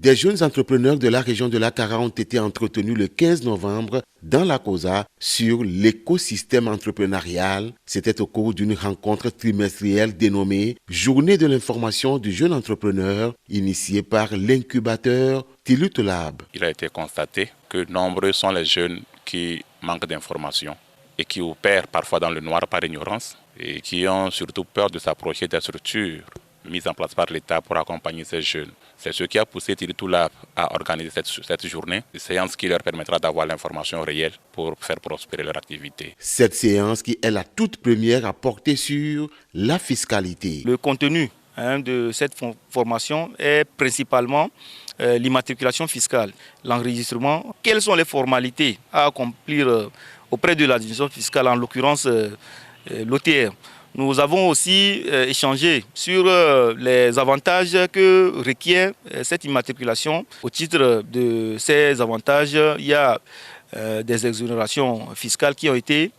Des jeunes entrepreneurs de la région de la Kara ont été entretenus le 15 novembre dans la COSA sur l'écosystème entrepreneurial. C'était au cours d'une rencontre trimestrielle dénommée Journée de l'information du jeune entrepreneur, initiée par l'incubateur Tilut Lab. Il a été constaté que nombreux sont les jeunes qui manquent d'informations et qui opèrent parfois dans le noir par ignorance et qui ont surtout peur de s'approcher des structures mises en place par l'État pour accompagner ces jeunes. C'est ce qui a poussé Tilut Lab à organiser cette journée, une séance qui leur permettra d'avoir l'information réelle pour faire prospérer leur activité. Cette séance qui est la toute première à porter sur la fiscalité. Le contenu de cette formation est principalement l'immatriculation fiscale, l'enregistrement. Quelles sont les formalités à accomplir auprès de l'administration fiscale, en l'occurrence l'OTR. Nous avons aussi échangé sur les avantages que requiert cette immatriculation. Au titre de ces avantages, il y a des exonérations fiscales qui ont été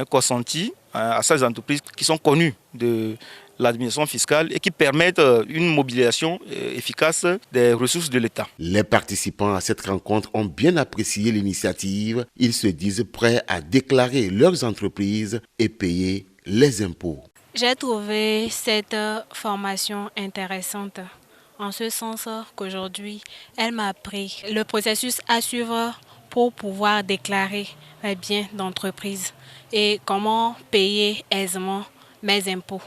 consenties à ces entreprises qui sont connues de l'administration fiscale et qui permettent une mobilisation efficace des ressources de l'État. Les participants à cette rencontre ont bien apprécié l'initiative. Ils se disent prêts à déclarer leurs entreprises et payer les impôts. J'ai trouvé cette formation intéressante en ce sens qu'aujourd'hui, elle m'a appris le processus à suivre pour pouvoir déclarer mes biens d'entreprise et comment payer aisément mes impôts.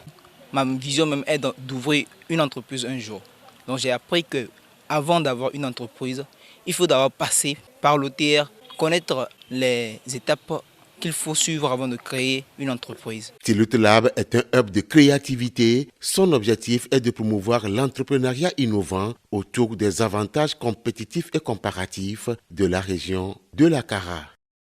Ma vision même est d'ouvrir une entreprise un jour. Donc j'ai appris qu'avant d'avoir une entreprise, il faut d'abord passer par l'OTR, connaître les étapes qu'il faut suivre avant de créer une entreprise. Tilut Lab est un hub de créativité. Son objectif est de promouvoir l'entrepreneuriat innovant autour des avantages compétitifs et comparatifs de la région de la Kara.